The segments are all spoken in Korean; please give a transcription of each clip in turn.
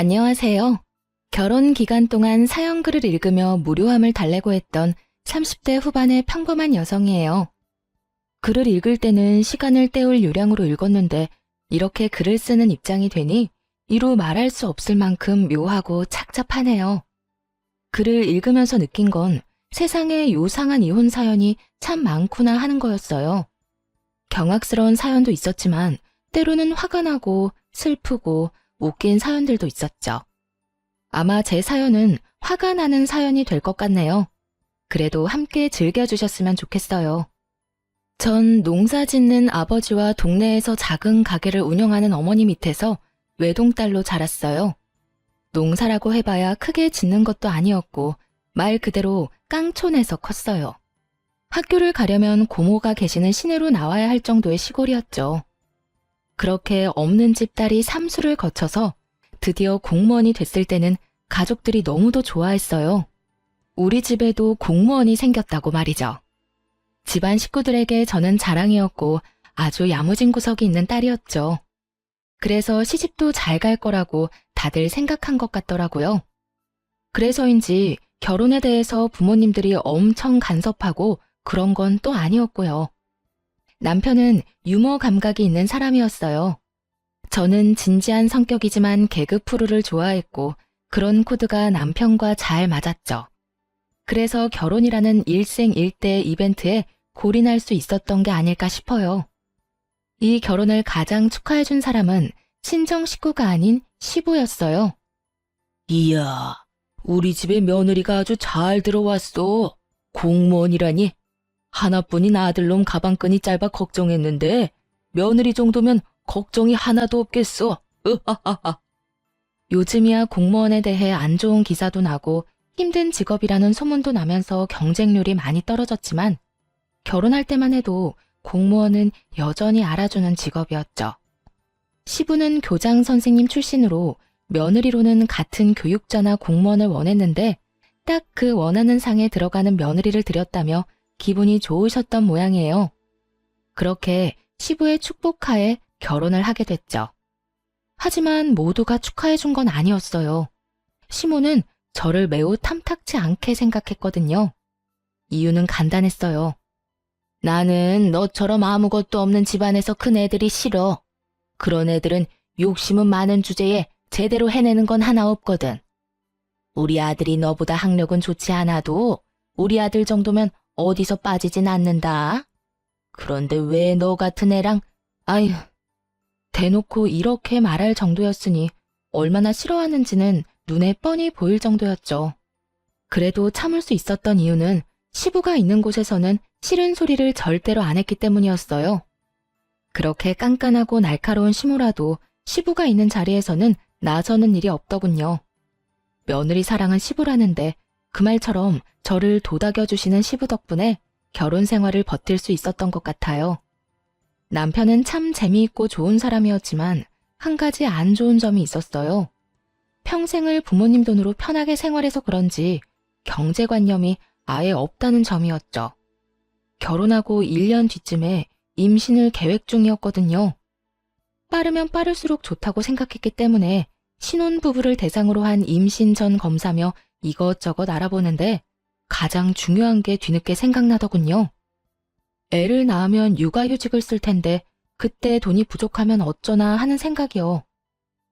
안녕하세요. 결혼 기간 동안 사연글을 읽으며 무료함을 달래고 했던 30대 후반의 평범한 여성이에요. 글을 읽을 때는 시간을 때울 요량으로 읽었는데 이렇게 글을 쓰는 입장이 되니 이루 말할 수 없을 만큼 묘하고 착잡하네요. 글을 읽으면서 느낀 건 세상에 요상한 이혼 사연이 참 많구나 하는 거였어요. 경악스러운 사연도 있었지만 때로는 화가 나고 슬프고 웃긴 사연들도 있었죠. 아마 제 사연은 화가 나는 사연이 될 것 같네요. 그래도 함께 즐겨주셨으면 좋겠어요. 전 농사 짓는 아버지와 동네에서 작은 가게를 운영하는 어머니 밑에서 외동딸로 자랐어요. 농사라고 해봐야 크게 짓는 것도 아니었고 말 그대로 깡촌에서 컸어요. 학교를 가려면 고모가 계시는 시내로 나와야 할 정도의 시골이었죠. 그렇게 없는 집 딸이 삼수를 거쳐서 드디어 공무원이 됐을 때는 가족들이 너무도 좋아했어요. 우리 집에도 공무원이 생겼다고 말이죠. 집안 식구들에게 저는 자랑이었고 아주 야무진 구석이 있는 딸이었죠. 그래서 시집도 잘 갈 거라고 다들 생각한 것 같더라고요. 그래서인지 결혼에 대해서 부모님들이 엄청 간섭하고 그런 건 또 아니었고요. 남편은 유머 감각이 있는 사람이었어요. 저는 진지한 성격이지만 개그 프로를 좋아했고 그런 코드가 남편과 잘 맞았죠. 그래서 결혼이라는 일생일대 이벤트에 골인할 수 있었던 게 아닐까 싶어요. 이 결혼을 가장 축하해준 사람은 친정 식구가 아닌 시부였어요. 이야, 우리 집에 며느리가 아주 잘 들어왔어. 공무원이라니. 하나뿐인 아들놈 가방끈이 짧아 걱정했는데 며느리 정도면 걱정이 하나도 없겠어. 으하하하. 요즘이야 공무원에 대해 안 좋은 기사도 나고 힘든 직업이라는 소문도 나면서 경쟁률이 많이 떨어졌지만 결혼할 때만 해도 공무원은 여전히 알아주는 직업이었죠. 시부는 교장 선생님 출신으로 며느리로는 같은 교육자나 공무원을 원했는데 딱 그 원하는 상에 들어가는 며느리를 들였다며 기분이 좋으셨던 모양이에요. 그렇게 시부의 축복하에 결혼을 하게 됐죠. 하지만 모두가 축하해준 건 아니었어요. 시모는 저를 매우 탐탁치 않게 생각했거든요. 이유는 간단했어요. 나는 너처럼 아무것도 없는 집안에서 큰 애들이 싫어. 그런 애들은 욕심은 많은 주제에 제대로 해내는 건 하나 없거든. 우리 아들이 너보다 학력은 좋지 않아도 우리 아들 정도면 어디서 빠지진 않는다. 그런데 왜 너 같은 애랑, 아휴. 대놓고 이렇게 말할 정도였으니 얼마나 싫어하는지는 눈에 뻔히 보일 정도였죠. 그래도 참을 수 있었던 이유는 시부가 있는 곳에서는 싫은 소리를 절대로 안 했기 때문이었어요. 그렇게 깐깐하고 날카로운 시모라도 시부가 있는 자리에서는 나서는 일이 없더군요. 며느리 사랑은 시부라는데 그 말처럼 저를 도닥여주시는 시부 덕분에 결혼 생활을 버틸 수 있었던 것 같아요. 남편은 참 재미있고 좋은 사람이었지만 한 가지 안 좋은 점이 있었어요. 평생을 부모님 돈으로 편하게 생활해서 그런지 경제관념이 아예 없다는 점이었죠. 결혼하고 1년 뒤쯤에 임신을 계획 중이었거든요. 빠르면 빠를수록 좋다고 생각했기 때문에 신혼부부를 대상으로 한 임신 전 검사며 이것저것 알아보는데 가장 중요한 게 뒤늦게 생각나더군요. 애를 낳으면 육아휴직을 쓸 텐데 그때 돈이 부족하면 어쩌나 하는 생각이요.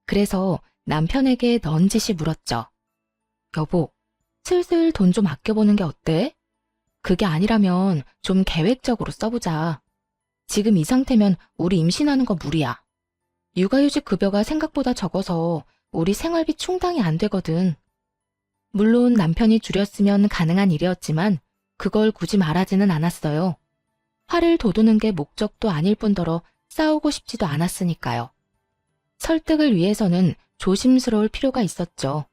그래서 남편에게 넌지시 물었죠. 여보, 슬슬 돈 좀 아껴보는 게 어때? 그게 아니라면 좀 계획적으로 써보자. 지금 이 상태면 우리 임신하는 거 무리야. 육아휴직 급여가 생각보다 적어서 우리 생활비 충당이 안 되거든. 물론 남편이 줄였으면 가능한 일이었지만 그걸 굳이 말하지는 않았어요. 화를 돋우는 게 목적도 아닐 뿐더러 싸우고 싶지도 않았으니까요. 설득을 위해서는 조심스러울 필요가 있었죠.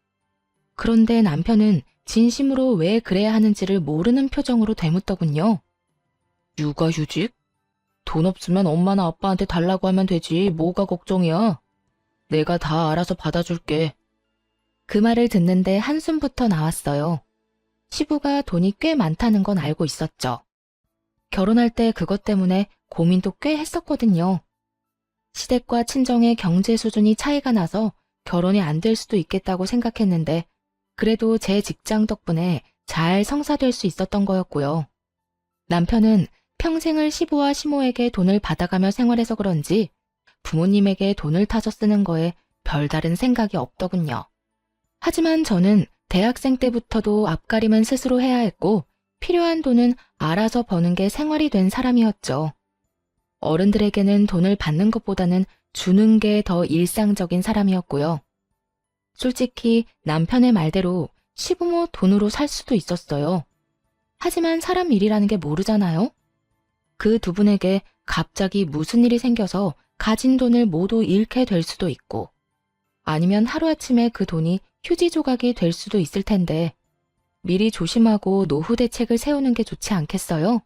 그런데 남편은 진심으로 왜 그래야 하는지를 모르는 표정으로 되묻더군요. 육아휴직? 돈 없으면 엄마나 아빠한테 달라고 하면 되지 뭐가 걱정이야. 내가 다 알아서 받아줄게. 그 말을 듣는데 한숨부터 나왔어요. 시부가 돈이 꽤 많다는 건 알고 있었죠. 결혼할 때 그것 때문에 고민도 꽤 했었거든요. 시댁과 친정의 경제 수준이 차이가 나서 결혼이 안 될 수도 있겠다고 생각했는데 그래도 제 직장 덕분에 잘 성사될 수 있었던 거였고요. 남편은 평생을 시부와 시모에게 돈을 받아가며 생활해서 그런지 부모님에게 돈을 타서 쓰는 거에 별다른 생각이 없더군요. 하지만 저는 대학생 때부터도 앞가림은 스스로 해야 했고 필요한 돈은 알아서 버는 게 생활이 된 사람이었죠. 어른들에게는 돈을 받는 것보다는 주는 게 더 일상적인 사람이었고요. 솔직히 남편의 말대로 시부모 돈으로 살 수도 있었어요. 하지만 사람 일이라는 게 모르잖아요. 그 두 분에게 갑자기 무슨 일이 생겨서 가진 돈을 모두 잃게 될 수도 있고 아니면 하루아침에 그 돈이 휴지 조각이 될 수도 있을 텐데 미리 조심하고 노후 대책을 세우는 게 좋지 않겠어요?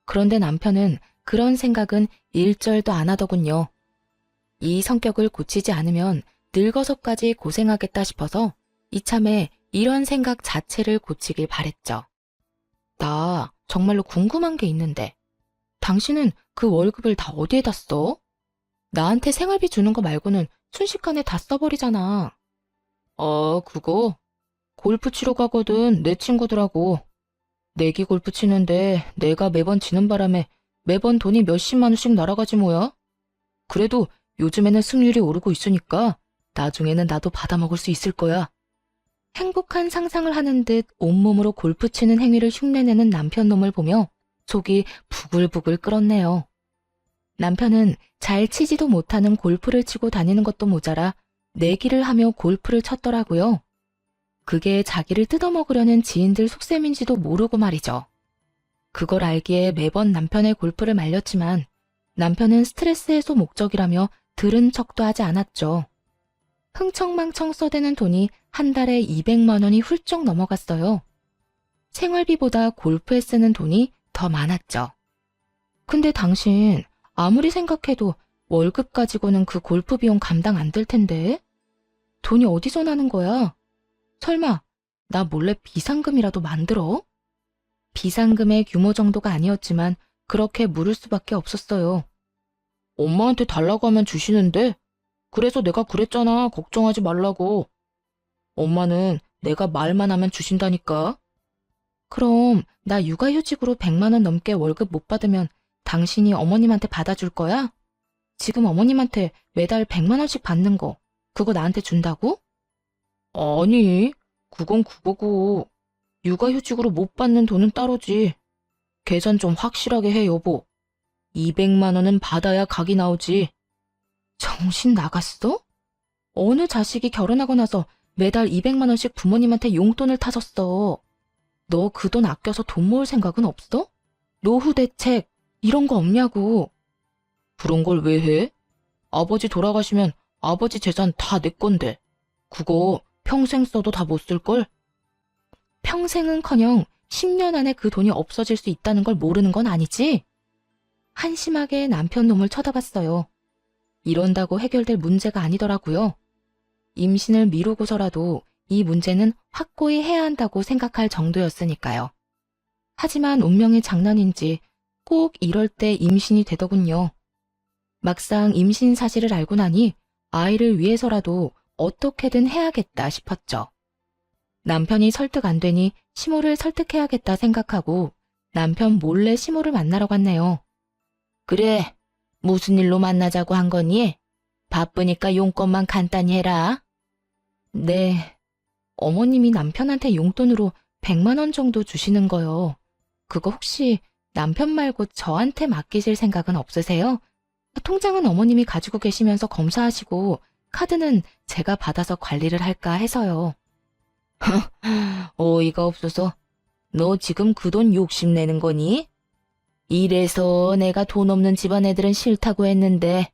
그런데 남편은 그런 생각은 일절도 안 하더군요. 이 성격을 고치지 않으면 늙어서까지 고생하겠다 싶어서 이참에 이런 생각 자체를 고치길 바랬죠. 나 정말로 궁금한 게 있는데 당신은 그 월급을 다 어디에다 써? 나한테 생활비 주는 거 말고는 순식간에 다 써버리잖아. 그거? 골프 치러 가거든 내 친구들하고. 내기 골프 치는데 내가 매번 지는 바람에 매번 돈이 몇십만 원씩 날아가지 뭐야? 그래도 요즘에는 승률이 오르고 있으니까 나중에는 나도 받아먹을 수 있을 거야. 행복한 상상을 하는 듯 온몸으로 골프 치는 행위를 흉내내는 남편 놈을 보며 속이 부글부글 끓었네요. 남편은 잘 치지도 못하는 골프를 치고 다니는 것도 모자라 내기를 하며 골프를 쳤더라고요. 그게 자기를 뜯어먹으려는 지인들 속셈인지도 모르고 말이죠. 그걸 알기에 매번 남편의 골프를 말렸지만 남편은 스트레스 해소 목적이라며 들은 척도 하지 않았죠. 흥청망청 써대는 돈이 한 달에 200만 원이 훌쩍 넘어갔어요. 생활비보다 골프에 쓰는 돈이 더 많았죠. 근데 당신 아무리 생각해도 월급 가지고는 그 골프 비용 감당 안 될 텐데? 돈이 어디서 나는 거야? 설마 나 몰래 비상금이라도 만들어? 비상금의 규모 정도가 아니었지만 그렇게 물을 수밖에 없었어요. 엄마한테 달라고 하면 주시는데 그래서 내가 그랬잖아. 걱정하지 말라고. 엄마는 내가 말만 하면 주신다니까. 그럼 나 육아휴직으로 100만 원 넘게 월급 못 받으면 당신이 어머님한테 받아줄 거야? 지금 어머님한테 매달 100만 원씩 받는 거 그거 나한테 준다고? 아니, 그건 그거고. 육아휴직으로 못 받는 돈은 따로지. 계산 좀 확실하게 해, 여보. 200만 원은 받아야 각이 나오지. 정신 나갔어? 어느 자식이 결혼하고 나서 매달 200만 원씩 부모님한테 용돈을 타줬어. 너 그 돈 아껴서 돈 모을 생각은 없어? 노후 대책 이런 거 없냐고. 그런 걸 왜 해? 아버지 돌아가시면 아버지 재산 다 내 건데. 그거 평생 써도 다 못 쓸걸? 평생은커녕 10년 안에 그 돈이 없어질 수 있다는 걸 모르는 건 아니지? 한심하게 남편 놈을 쳐다봤어요. 이런다고 해결될 문제가 아니더라고요. 임신을 미루고서라도 이 문제는 확고히 해야 한다고 생각할 정도였으니까요. 하지만 운명의 장난인지 꼭 이럴 때 임신이 되더군요. 막상 임신 사실을 알고 나니 아이를 위해서라도 어떻게든 해야겠다 싶었죠. 남편이 설득 안 되니 시모를 설득해야겠다 생각하고 남편 몰래 시모를 만나러 갔네요. 그래, 무슨 일로 만나자고 한 거니? 바쁘니까 용건만 간단히 해라. 네, 어머님이 남편한테 용돈으로 100만 원 정도 주시는 거요. 그거 혹시 남편 말고 저한테 맡기실 생각은 없으세요? 통장은 어머님이 가지고 계시면서 검사하시고 카드는 제가 받아서 관리를 할까 해서요. 어이가 없어서. 너 지금 그 돈 욕심내는 거니? 이래서 내가 돈 없는 집안 애들은 싫다고 했는데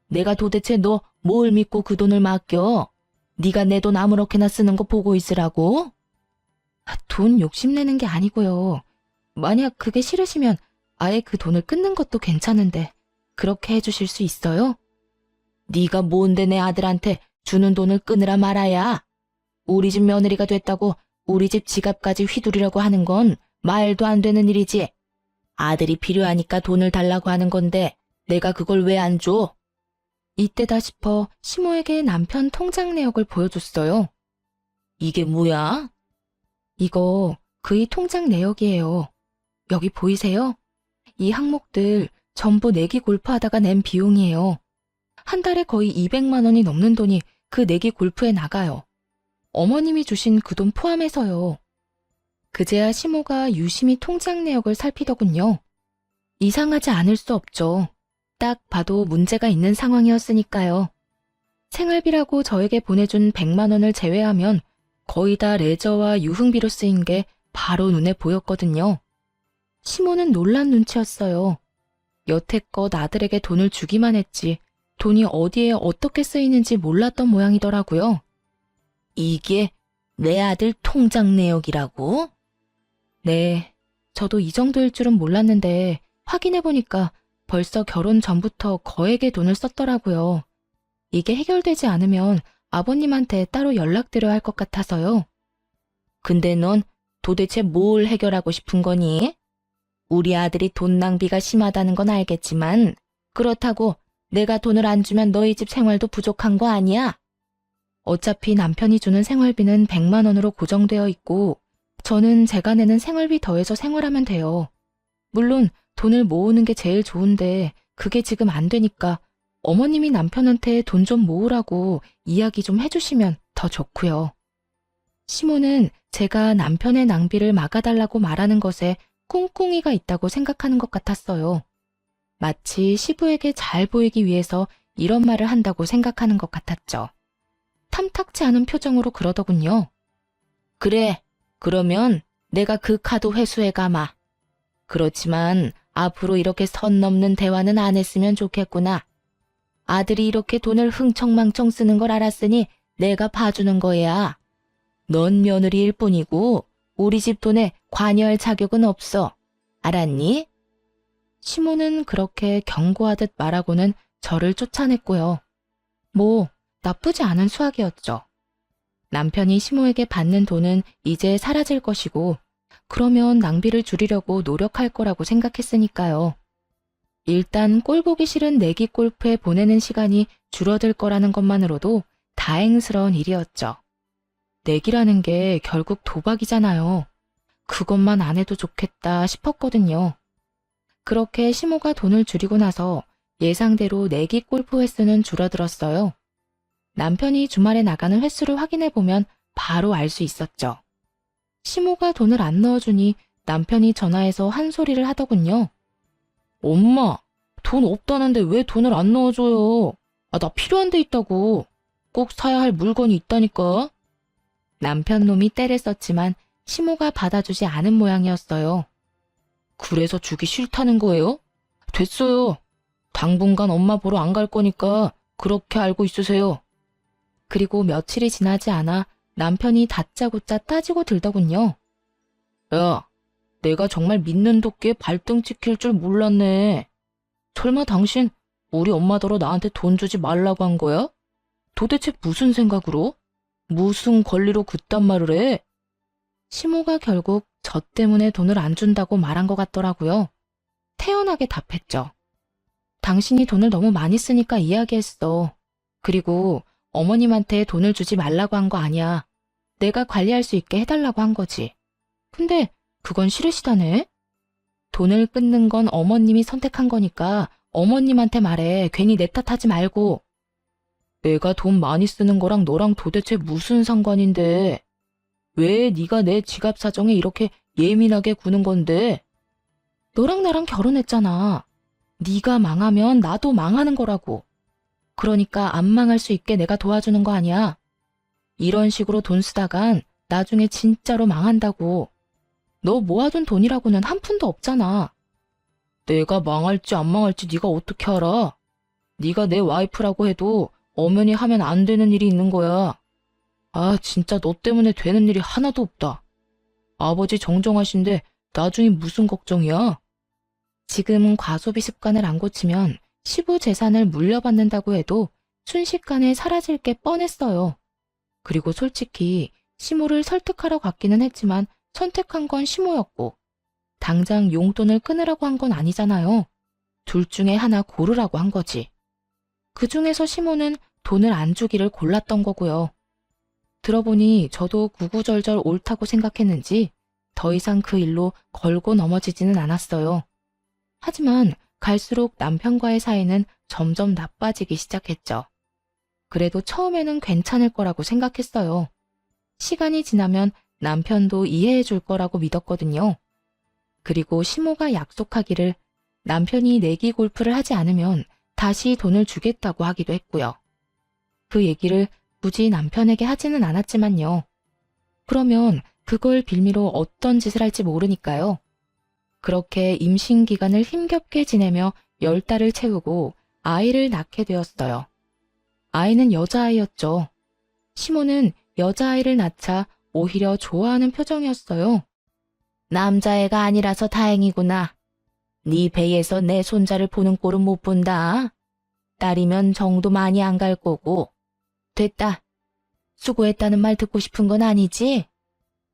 내가 도대체 너 뭘 믿고 그 돈을 맡겨? 네가 내 돈 아무렇게나 쓰는 거 보고 있으라고? 돈 욕심내는 게 아니고요. 만약 그게 싫으시면 아예 그 돈을 끊는 것도 괜찮은데 그렇게 해주실 수 있어요? 네가 뭔데 내 아들한테 주는 돈을 끊으라 말아야. 우리 집 며느리가 됐다고 우리 집 지갑까지 휘두르려고 하는 건 말도 안 되는 일이지. 아들이 필요하니까 돈을 달라고 하는 건데 내가 그걸 왜 안 줘? 이때다 싶어 시모에게 남편 통장 내역을 보여줬어요. 이게 뭐야? 이거 그의 통장 내역이에요. 여기 보이세요? 이 항목들 전부 내기 골프하다가 낸 비용이에요. 한 달에 거의 200만 원이 넘는 돈이 그 내기 골프에 나가요. 어머님이 주신 그 돈 포함해서요. 그제야 시모가 유심히 통장 내역을 살피더군요. 이상하지 않을 수 없죠. 딱 봐도 문제가 있는 상황이었으니까요. 생활비라고 저에게 보내준 100만 원을 제외하면 거의 다 레저와 유흥비로 쓰인 게 바로 눈에 보였거든요. 시모는 놀란 눈치였어요. 여태껏 아들에게 돈을 주기만 했지 돈이 어디에 어떻게 쓰이는지 몰랐던 모양이더라고요. 이게 내 아들 통장 내역이라고? 네, 저도 이 정도일 줄은 몰랐는데 확인해보니까 벌써 결혼 전부터 거액의 돈을 썼더라고요. 이게 해결되지 않으면 아버님한테 따로 연락드려야 할 것 같아서요. 근데 넌 도대체 뭘 해결하고 싶은 거니? 우리 아들이 돈 낭비가 심하다는 건 알겠지만 그렇다고 내가 돈을 안 주면 너희 집 생활도 부족한 거 아니야? 어차피 남편이 주는 생활비는 100만 원으로 고정되어 있고 저는 제가 내는 생활비 더해서 생활하면 돼요. 물론 돈을 모으는 게 제일 좋은데 그게 지금 안 되니까 어머님이 남편한테 돈 좀 모으라고 이야기 좀 해주시면 더 좋고요. 시모는 제가 남편의 낭비를 막아달라고 말하는 것에 꿍꿍이가 있다고 생각하는 것 같았어요. 마치 시부에게 잘 보이기 위해서 이런 말을 한다고 생각하는 것 같았죠. 탐탁치 않은 표정으로 그러더군요. 그래, 그러면 내가 그 카드 회수해 가마. 그렇지만 앞으로 이렇게 선 넘는 대화는 안 했으면 좋겠구나. 아들이 이렇게 돈을 흥청망청 쓰는 걸 알았으니 내가 봐주는 거야. 넌 며느리일 뿐이고 우리 집 돈에 관여할 자격은 없어. 알았니? 시모는 그렇게 경고하듯 말하고는 저를 쫓아냈고요. 뭐 나쁘지 않은 수학이었죠. 남편이 시모에게 받는 돈은 이제 사라질 것이고 그러면 낭비를 줄이려고 노력할 거라고 생각했으니까요. 일단 꼴 보기 싫은 내기 골프에 보내는 시간이 줄어들 거라는 것만으로도 다행스러운 일이었죠. 내기라는 게 결국 도박이잖아요. 그것만 안 해도 좋겠다 싶었거든요. 그렇게 시모가 돈을 줄이고 나서 예상대로 내기 골프 횟수는 줄어들었어요. 남편이 주말에 나가는 횟수를 확인해보면 바로 알 수 있었죠. 시모가 돈을 안 넣어주니 남편이 전화해서 한 소리를 하더군요. 엄마, 돈 없다는데 왜 돈을 안 넣어줘요? 나 필요한 데 있다고. 꼭 사야 할 물건이 있다니까. 남편 놈이 떼를 썼지만 시모가 받아주지 않은 모양이었어요. 그래서 주기 싫다는 거예요? 됐어요. 당분간 엄마 보러 안 갈 거니까 그렇게 알고 있으세요. 그리고 며칠이 지나지 않아 남편이 다짜고짜 따지고 들더군요. 야, 내가 정말 믿는 도끼에 발등 찍힐 줄 몰랐네. 설마 당신 우리 엄마더러 나한테 돈 주지 말라고 한 거야? 도대체 무슨 생각으로? 무슨 권리로 그딴 말을 해? 시모가 결국 저 때문에 돈을 안 준다고 말한 것 같더라고요. 태연하게 답했죠. 당신이 돈을 너무 많이 쓰니까 이야기했어. 그리고 어머님한테 돈을 주지 말라고 한 거 아니야. 내가 관리할 수 있게 해달라고 한 거지. 근데 그건 싫으시다네? 돈을 끊는 건 어머님이 선택한 거니까 어머님한테 말해. 괜히 내 탓하지 말고. 내가 돈 많이 쓰는 거랑 너랑 도대체 무슨 상관인데? 왜 네가 내 지갑 사정에 이렇게 예민하게 구는 건데? 너랑 나랑 결혼했잖아. 네가 망하면 나도 망하는 거라고. 그러니까 안 망할 수 있게 내가 도와주는 거 아니야. 이런 식으로 돈 쓰다간 나중에 진짜로 망한다고. 너 모아둔 돈이라고는 한 푼도 없잖아. 내가 망할지 안 망할지 네가 어떻게 알아? 네가 내 와이프라고 해도 엄연히 하면 안 되는 일이 있는 거야. 진짜 너 때문에 되는 일이 하나도 없다. 아버지 정정하신데 나중에 무슨 걱정이야? 지금 과소비 습관을 안 고치면 시부 재산을 물려받는다고 해도 순식간에 사라질 게 뻔했어요. 그리고 솔직히 시모를 설득하러 갔기는 했지만 선택한 건 시모였고 당장 용돈을 끊으라고 한 건 아니잖아요. 둘 중에 하나 고르라고 한 거지. 그 중에서 시모는 돈을 안 주기를 골랐던 거고요. 들어보니 저도 구구절절 옳다고 생각했는지 더 이상 그 일로 걸고 넘어지지는 않았어요. 하지만 갈수록 남편과의 사이는 점점 나빠지기 시작했죠. 그래도 처음에는 괜찮을 거라고 생각했어요. 시간이 지나면 남편도 이해해 줄 거라고 믿었거든요. 그리고 시모가 약속하기를 남편이 내기 골프를 하지 않으면 다시 돈을 주겠다고 하기도 했고요. 그 얘기를 굳이 남편에게 하지는 않았지만요. 그러면 그걸 빌미로 어떤 짓을 할지 모르니까요. 그렇게 임신 기간을 힘겹게 지내며 10달을 채우고 아이를 낳게 되었어요. 아이는 여자아이였죠. 시모는 여자아이를 낳자 오히려 좋아하는 표정이었어요. 남자애가 아니라서 다행이구나. 네 배에서 내 손자를 보는 꼴은 못 본다. 딸이면 정도 많이 안 갈 거고. 됐다. 수고했다는 말 듣고 싶은 건 아니지?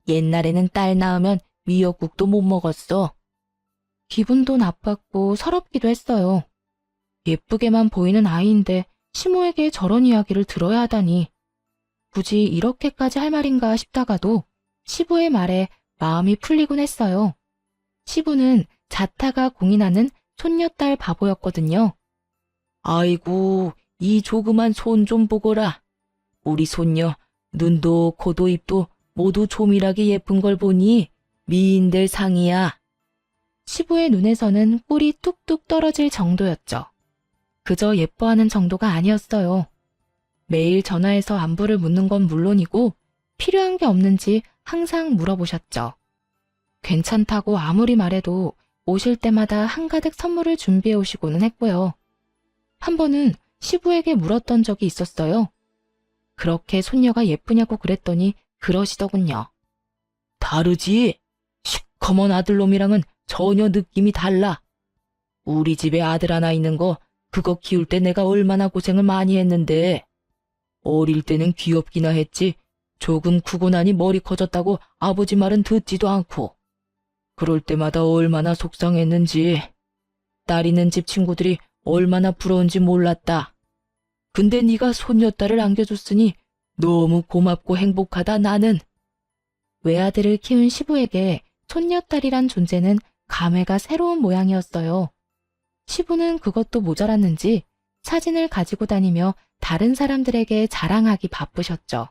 옛날에는 딸 낳으면 미역국도 못 먹었어. 기분도 나빴고 서럽기도 했어요. 예쁘게만 보이는 아이인데 시모에게 저런 이야기를 들어야 하다니. 굳이 이렇게까지 할 말인가 싶다가도 시부의 말에 마음이 풀리곤 했어요. 시부는 자타가 공인하는 손녀딸 바보였거든요. 아이고, 이 조그만 손 좀 보거라. 우리 손녀 눈도 코도 입도 모두 조밀하게 예쁜 걸 보니 미인들 상이야. 시부의 눈에서는 꿀이 뚝뚝 떨어질 정도였죠. 그저 예뻐하는 정도가 아니었어요. 매일 전화해서 안부를 묻는 건 물론이고 필요한 게 없는지 항상 물어보셨죠. 괜찮다고 아무리 말해도 오실 때마다 한가득 선물을 준비해 오시고는 했고요. 한 번은 시부에게 물었던 적이 있었어요. 그렇게 손녀가 예쁘냐고 그랬더니 그러시더군요. 다르지? 시커먼 아들놈이랑은 전혀 느낌이 달라. 우리 집에 아들 하나 있는 거 그거 키울 때 내가 얼마나 고생을 많이 했는데. 어릴 때는 귀엽기나 했지 조금 크고 나니 머리 커졌다고 아버지 말은 듣지도 않고. 그럴 때마다 얼마나 속상했는지. 딸 있는 집 친구들이 얼마나 부러운지 몰랐다. 근데 네가 손녀딸을 안겨줬으니 너무 고맙고 행복하다 나는. 외아들을 키운 시부에게 손녀딸이란 존재는 감회가 새로운 모양이었어요. 시부는 그것도 모자랐는지 사진을 가지고 다니며 다른 사람들에게 자랑하기 바쁘셨죠.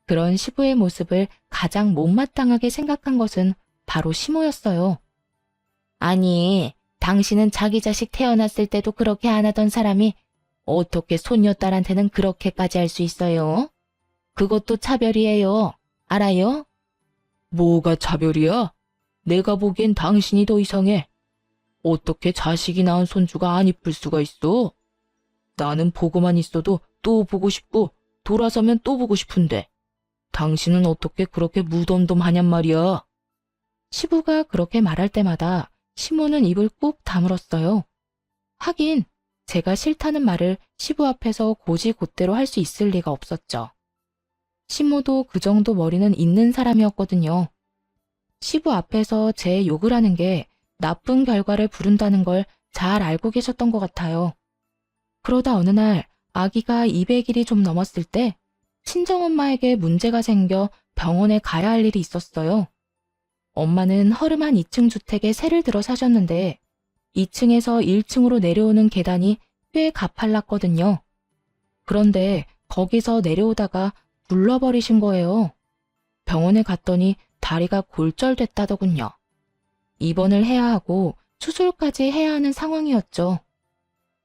그런 시부의 모습을 가장 못마땅하게 생각한 것은 바로 시모였어요. 아니, 당신은 자기 자식 태어났을 때도 그렇게 안 하던 사람이 어떻게 손녀딸한테는 그렇게까지 할 수 있어요? 그것도 차별이에요. 알아요? 뭐가 차별이야? 내가 보기엔 당신이 더 이상해. 어떻게 자식이 낳은 손주가 안 이쁠 수가 있어? 나는 보고만 있어도 또 보고 싶고 돌아서면 또 보고 싶은데 당신은 어떻게 그렇게 무덤덤하냔 말이야. 시부가 그렇게 말할 때마다 시모는 입을 꾹 다물었어요. 하긴 제가 싫다는 말을 시부 앞에서 고지곧대로 할 수 있을 리가 없었죠. 시모도 그 정도 머리는 있는 사람이었거든요. 시부 앞에서 제 욕을 하는 게 나쁜 결과를 부른다는 걸 잘 알고 계셨던 것 같아요. 그러다 어느 날 아기가 200일이 좀 넘었을 때 친정엄마에게 문제가 생겨 병원에 가야 할 일이 있었어요. 엄마는 허름한 2층 주택에 세를 들어 사셨는데 2층에서 1층으로 내려오는 계단이 꽤 가팔랐거든요. 그런데 거기서 내려오다가 굴러버리신 거예요. 병원에 갔더니 다리가 골절됐다더군요. 입원을 해야 하고 수술까지 해야 하는 상황이었죠.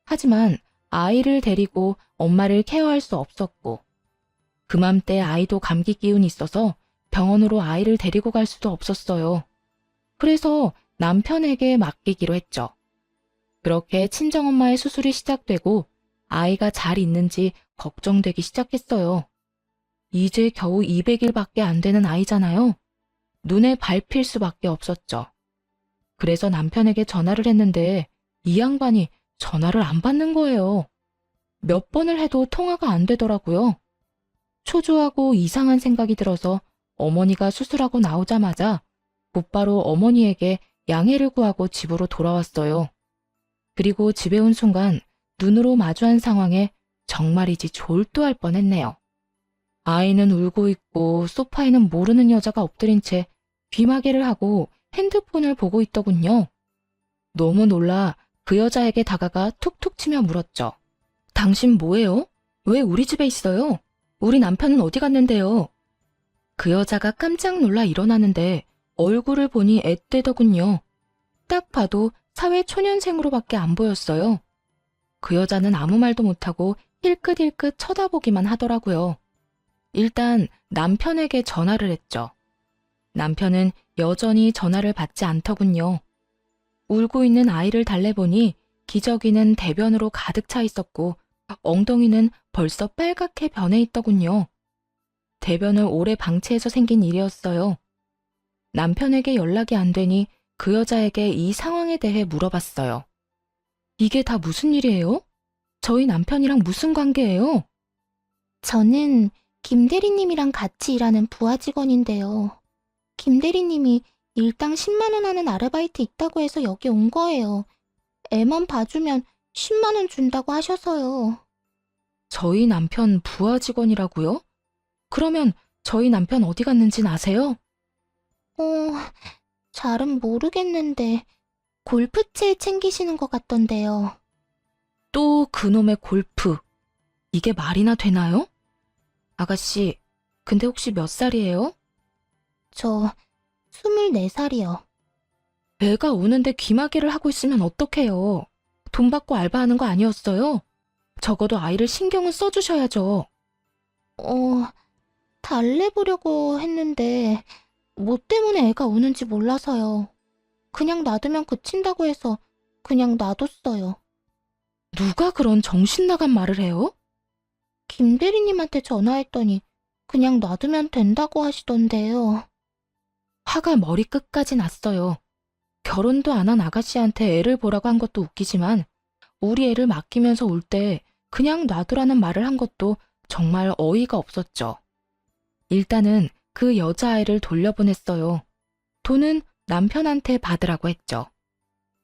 하지만 아이를 데리고 엄마를 케어할 수 없었고 그맘때 아이도 감기 기운이 있어서 병원으로 아이를 데리고 갈 수도 없었어요. 그래서 남편에게 맡기기로 했죠. 그렇게 친정엄마의 수술이 시작되고 아이가 잘 있는지 걱정되기 시작했어요. 이제 겨우 200일밖에 안 되는 아이잖아요. 눈에 밟힐 수밖에 없었죠. 그래서 남편에게 전화를 했는데 이 양반이 전화를 안 받는 거예요. 몇 번을 해도 통화가 안 되더라고요. 초조하고 이상한 생각이 들어서 어머니가 수술하고 나오자마자 곧바로 어머니에게 양해를 구하고 집으로 돌아왔어요. 그리고 집에 온 순간 눈으로 마주한 상황에 정말이지 졸도할 뻔했네요. 아이는 울고 있고 소파에는 모르는 여자가 엎드린 채 귀마개를 하고 핸드폰을 보고 있더군요. 너무 놀라 그 여자에게 다가가 툭툭 치며 물었죠. 당신 뭐예요? 왜 우리 집에 있어요? 우리 남편은 어디 갔는데요? 그 여자가 깜짝 놀라 일어나는데 얼굴을 보니 앳되더군요. 딱 봐도 사회초년생으로밖에 안 보였어요. 그 여자는 아무 말도 못하고 힐끗힐끗 쳐다보기만 하더라고요. 일단 남편에게 전화를 했죠. 남편은 여전히 전화를 받지 않더군요. 울고 있는 아이를 달래보니 기저귀는 대변으로 가득 차 있었고 엉덩이는 벌써 빨갛게 변해 있더군요. 대변을 오래 방치해서 생긴 일이었어요. 남편에게 연락이 안 되니 그 여자에게 이 상황에 대해 물어봤어요. 이게 다 무슨 일이에요? 저희 남편이랑 무슨 관계예요? 저는 김 대리님이랑 같이 일하는 부하 직원인데요. 김 대리님이 일당 10만 원 하는 아르바이트 있다고 해서 여기 온 거예요. 애만 봐주면 10만 원 준다고 하셔서요. 저희 남편 부하 직원이라고요? 그러면 저희 남편 어디 갔는진 아세요? 어, 잘은 모르겠는데 골프채 챙기시는 것 같던데요. 또 그놈의 골프. 이게 말이나 되나요? 아가씨, 근데 혹시 몇 살이에요? 저 24살이요. 애가 우는데 귀마개를 하고 있으면 어떡해요? 돈 받고 알바하는 거 아니었어요? 적어도 아이를 신경은 써주셔야죠. 달래보려고 했는데 뭐 때문에 애가 우는지 몰라서요. 그냥 놔두면 그친다고 해서 그냥 놔뒀어요. 누가 그런 정신 나간 말을 해요? 김 대리님한테 전화했더니 그냥 놔두면 된다고 하시던데요. 화가 머리끝까지 났어요. 결혼도 안 한 아가씨한테 애를 보라고 한 것도 웃기지만 우리 애를 맡기면서 울 때 그냥 놔두라는 말을 한 것도 정말 어이가 없었죠. 일단은 그 여자아이를 돌려보냈어요. 돈은 남편한테 받으라고 했죠.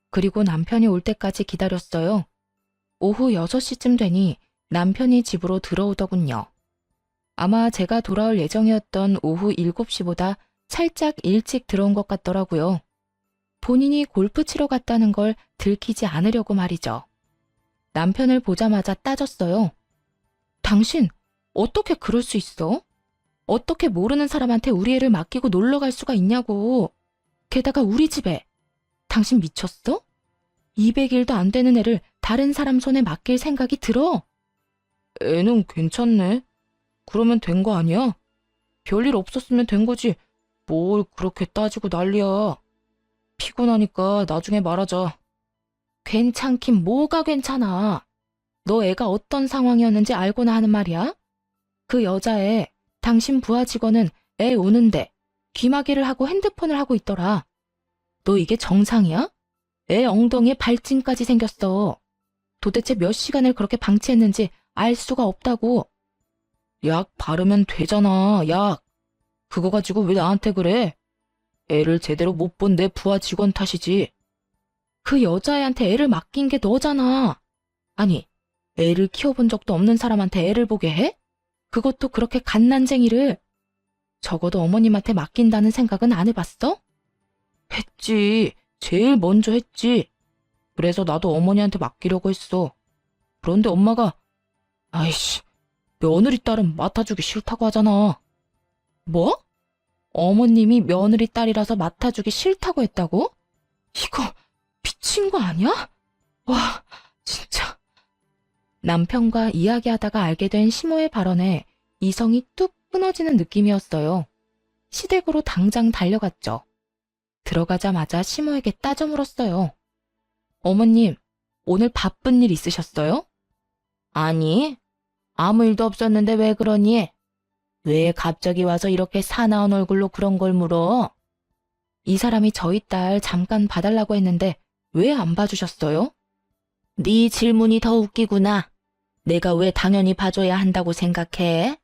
그리고 남편이 올 때까지 기다렸어요. 오후 6시쯤 되니 남편이 집으로 들어오더군요. 아마 제가 돌아올 예정이었던 오후 7시보다 살짝 일찍 들어온 것 같더라고요. 본인이 골프 치러 갔다는 걸 들키지 않으려고 말이죠. 남편을 보자마자 따졌어요. 당신, 어떻게 그럴 수 있어? 어떻게 모르는 사람한테 우리 애를 맡기고 놀러 갈 수가 있냐고. 게다가 우리 집에. 당신 미쳤어? 200일도 안 되는 애를 다른 사람 손에 맡길 생각이 들어? 애는 괜찮네. 그러면 된 거 아니야? 별일 없었으면 된 거지. 뭘 그렇게 따지고 난리야. 피곤하니까 나중에 말하자. 괜찮긴 뭐가 괜찮아. 너 애가 어떤 상황이었는지 알고나 하는 말이야? 그 여자애, 당신 부하 직원은 애 우는데 귀마개를 하고 핸드폰을 하고 있더라. 너 이게 정상이야? 애 엉덩이에 발진까지 생겼어. 도대체 몇 시간을 그렇게 방치했는지 알 수가 없다고. 약 바르면 되잖아, 약. 그거 가지고 왜 나한테 그래? 애를 제대로 못 본 내 부하 직원 탓이지. 그 여자애한테 애를 맡긴 게 너잖아. 아니, 애를 키워본 적도 없는 사람한테 애를 보게 해? 그것도 그렇게 갓난쟁이를. 적어도 어머님한테 맡긴다는 생각은 안 해봤어? 했지. 제일 먼저 했지. 그래서 나도 어머니한테 맡기려고 했어. 그런데 엄마가 아이씨, 며느리 딸은 맡아주기 싫다고 하잖아. 뭐? 어머님이 며느리 딸이라서 맡아주기 싫다고 했다고? 이거 미친 거 아니야? 와, 진짜. 남편과 이야기하다가 알게 된 시모의 발언에 이성이 뚝 끊어지는 느낌이었어요. 시댁으로 당장 달려갔죠. 들어가자마자 시모에게 따져 물었어요. 어머님, 오늘 바쁜 일 있으셨어요? 아니, 아무 일도 없었는데 왜 그러니? 왜 갑자기 와서 이렇게 사나운 얼굴로 그런 걸 물어? 이 사람이 저희 딸 잠깐 봐달라고 했는데 왜 안 봐주셨어요? 네 질문이 더 웃기구나. 내가 왜 당연히 봐줘야 한다고 생각해?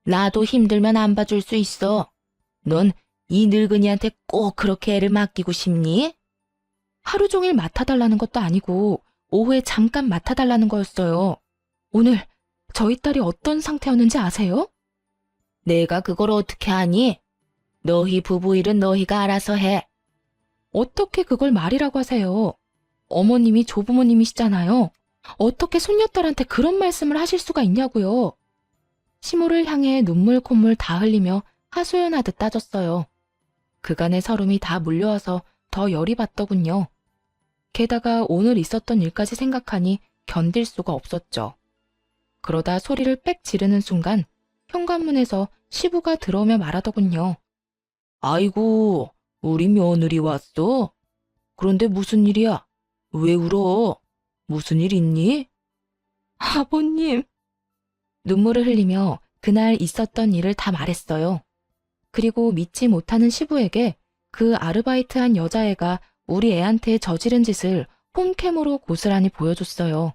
나도 힘들면 안 봐줄 수 있어. 넌 이 늙은이한테 꼭 그렇게 애를 맡기고 싶니? 하루 종일 맡아달라는 것도 아니고 오후에 잠깐 맡아달라는 거였어요. 오늘 저희 딸이 어떤 상태였는지 아세요? 내가 그걸 어떻게 아니? 너희 부부 일은 너희가 알아서 해. 어떻게 그걸 말이라고 하세요? 어머님이 조부모님이시잖아요. 어떻게 손녀딸한테 그런 말씀을 하실 수가 있냐고요. 시모를 향해 눈물 콧물 다 흘리며 하소연하듯 따졌어요. 그간의 서름이 다 물려와서 더 열이 받더군요. 게다가 오늘 있었던 일까지 생각하니 견딜 수가 없었죠. 그러다 소리를 빽 지르는 순간 현관문에서 시부가 들어오며 말하더군요. 아이고, 우리 며느리 왔어? 그런데 무슨 일이야? 왜 울어? 무슨 일 있니? 아버님. 눈물을 흘리며 그날 있었던 일을 다 말했어요. 그리고 믿지 못하는 시부에게 그 아르바이트한 여자애가 우리 애한테 저지른 짓을 홈캠으로 고스란히 보여줬어요.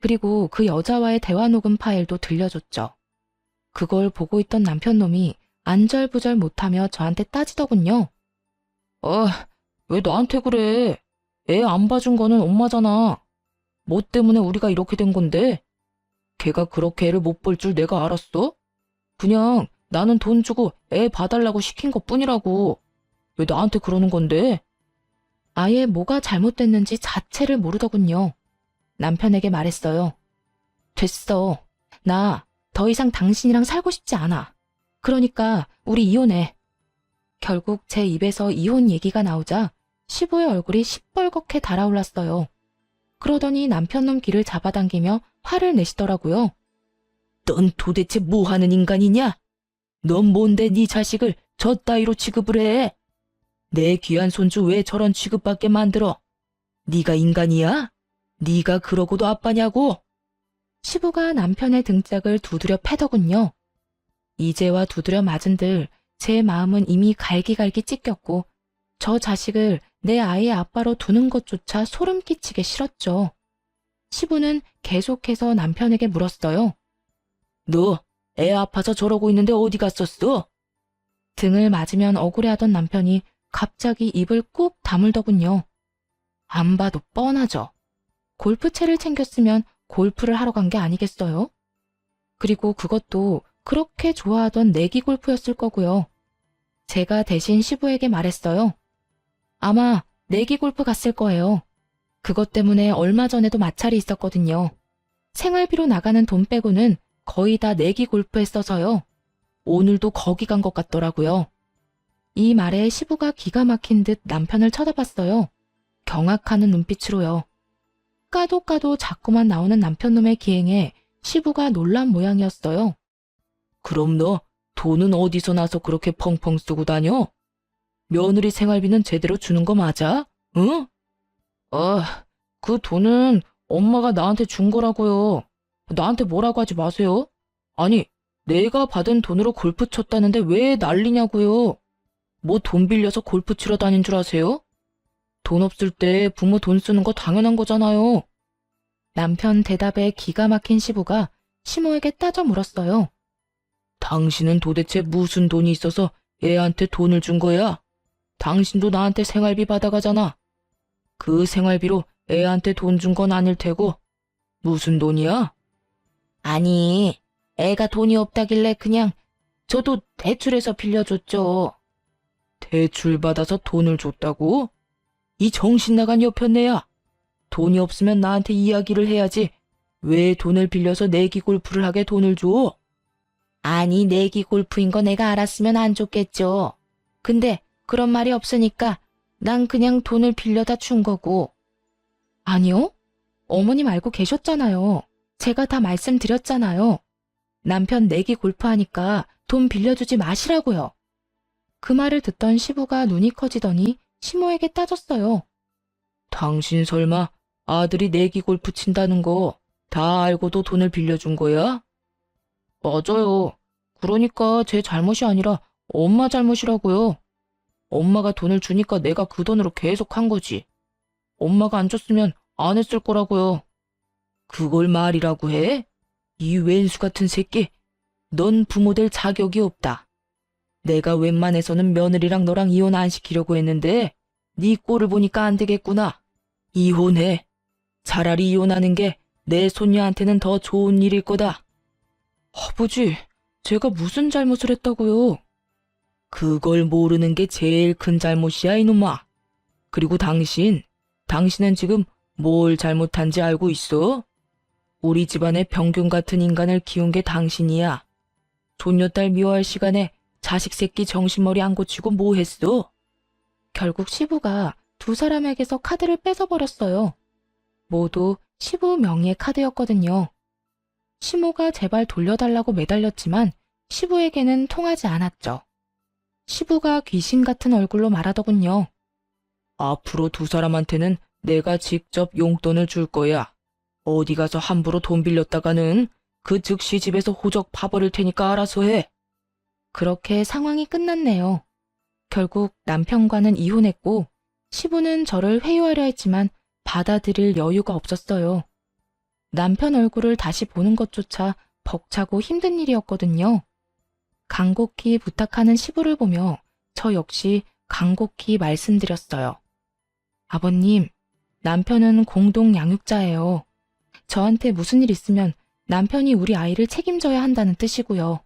그리고 그 여자와의 대화 녹음 파일도 들려줬죠. 그걸 보고 있던 남편놈이 안절부절 못하며 저한테 따지더군요. 왜 나한테 그래? 애 안 봐준 거는 엄마잖아. 뭐 때문에 우리가 이렇게 된 건데? 걔가 그렇게 애를 못 볼 줄 내가 알았어? 그냥 나는 돈 주고 애 봐달라고 시킨 것뿐이라고. 왜 나한테 그러는 건데? 아예 뭐가 잘못됐는지 자체를 모르더군요. 남편에게 말했어요. 됐어. 나 더 이상 당신이랑 살고 싶지 않아. 그러니까 우리 이혼해. 결국 제 입에서 이혼 얘기가 나오자 시부의 얼굴이 시뻘겋게 달아올랐어요. 그러더니 남편놈 귀를 잡아당기며 화를 내시더라고요. 넌 도대체 뭐 하는 인간이냐? 넌 뭔데 네 자식을 저 따위로 취급을 해? 내 귀한 손주 왜 저런 취급받게 만들어? 네가 인간이야? 네가 그러고도 아빠냐고? 시부가 남편의 등짝을 두드려 패더군요. 이제와 두드려 맞은들 제 마음은 이미 갈기갈기 찢겼고 저 자식을 내 아이의 아빠로 두는 것조차 소름 끼치게 싫었죠. 시부는 계속해서 남편에게 물었어요. 너 애 아파서 저러고 있는데 어디 갔었어? 등을 맞으면 억울해하던 남편이 갑자기 입을 꾹 다물더군요. 안 봐도 뻔하죠. 골프채를 챙겼으면 골프를 하러 간 게 아니겠어요? 그리고 그것도 그렇게 좋아하던 내기 골프였을 거고요. 제가 대신 시부에게 말했어요. 아마 내기 골프 갔을 거예요. 그것 때문에 얼마 전에도 마찰이 있었거든요. 생활비로 나가는 돈 빼고는 거의 다 내기 골프에 써서요. 오늘도 거기 간 것 같더라고요. 이 말에 시부가 기가 막힌 듯 남편을 쳐다봤어요. 경악하는 눈빛으로요. 까도 자꾸만 나오는 남편놈의 기행에 시부가 놀란 모양이었어요. 그럼 너 돈은 어디서 나서 그렇게 펑펑 쓰고 다녀? 며느리 생활비는 제대로 주는 거 맞아? 응? 그 돈은 엄마가 나한테 준 거라고요. 나한테 뭐라고 하지 마세요. 아니, 내가 받은 돈으로 골프 쳤다는데 왜 난리냐고요. 뭐 돈 빌려서 골프 치러 다닌 줄 아세요? 돈 없을 때 부모 돈 쓰는 거 당연한 거잖아요. 남편 대답에 기가 막힌 시부가 시모에게 따져 물었어요. 당신은 도대체 무슨 돈이 있어서 애한테 돈을 준 거야? 당신도 나한테 생활비 받아가잖아. 그 생활비로 애한테 돈 준 건 아닐 테고 무슨 돈이야? 아니, 애가 돈이 없다길래 그냥 저도 대출해서 빌려줬죠. 대출 받아서 돈을 줬다고? 이 정신 나간 여편네야. 돈이 없으면 나한테 이야기를 해야지. 왜 돈을 빌려서 내기 골프를 하게 돈을 줘? 아니, 내기 골프인 거 내가 알았으면 안 줬겠죠. 근데 그런 말이 없으니까 난 그냥 돈을 빌려다 준 거고. 아니요? 어머님 알고 계셨잖아요. 제가 다 말씀드렸잖아요. 남편 내기 골프하니까 돈 빌려주지 마시라고요. 그 말을 듣던 시부가 눈이 커지더니 시모에게 따졌어요. 당신 설마 아들이 내기 골프 친다는 거 다 알고도 돈을 빌려준 거야? 맞아요. 그러니까 제 잘못이 아니라 엄마 잘못이라고요. 엄마가 돈을 주니까 내가 그 돈으로 계속 한 거지. 엄마가 안 줬으면 안 했을 거라고요. 그걸 말이라고 해? 이 왼수 같은 새끼. 넌 부모 될 자격이 없다. 내가 웬만해서는 며느리랑 너랑 이혼 안 시키려고 했는데 네 꼴을 보니까 안 되겠구나. 이혼해. 차라리 이혼하는 게 내 손녀한테는 더 좋은 일일 거다. 아버지, 제가 무슨 잘못을 했다고요? 그걸 모르는 게 제일 큰 잘못이야, 이놈아. 그리고 당신은 지금 뭘 잘못한지 알고 있어? 우리 집안의 병균 같은 인간을 키운 게 당신이야. 손녀딸 미워할 시간에 자식 새끼 정신머리 안 고치고 뭐 했어? 결국 시부가 두 사람에게서 카드를 뺏어버렸어요. 모두 시부 명의의 카드였거든요. 시모가 제발 돌려달라고 매달렸지만 시부에게는 통하지 않았죠. 시부가 귀신 같은 얼굴로 말하더군요. 앞으로 두 사람한테는 내가 직접 용돈을 줄 거야. 어디 가서 함부로 돈 빌렸다가는 그 즉시 집에서 호적 파버릴 테니까 알아서 해. 그렇게 상황이 끝났네요. 결국 남편과는 이혼했고 시부는 저를 회유하려 했지만 받아들일 여유가 없었어요. 남편 얼굴을 다시 보는 것조차 벅차고 힘든 일이었거든요. 간곡히 부탁하는 시부를 보며 저 역시 간곡히 말씀드렸어요. 아버님, 남편은 공동 양육자예요. 저한테 무슨 일 있으면 남편이 우리 아이를 책임져야 한다는 뜻이고요.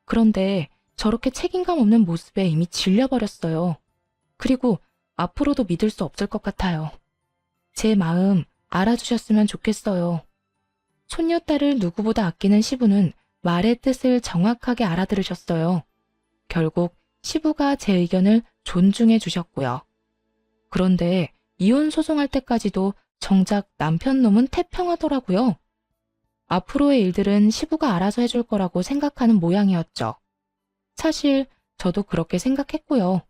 그런데 저렇게 책임감 없는 모습에 이미 질려버렸어요. 그리고 앞으로도 믿을 수 없을 것 같아요. 제 마음 알아주셨으면 좋겠어요. 손녀딸을 누구보다 아끼는 시부는 말의 뜻을 정확하게 알아들으셨어요. 결국 시부가 제 의견을 존중해 주셨고요. 그런데 이혼 소송할 때까지도 정작 남편 놈은 태평하더라고요. 앞으로의 일들은 시부가 알아서 해줄 거라고 생각하는 모양이었죠. 사실 저도 그렇게 생각했고요.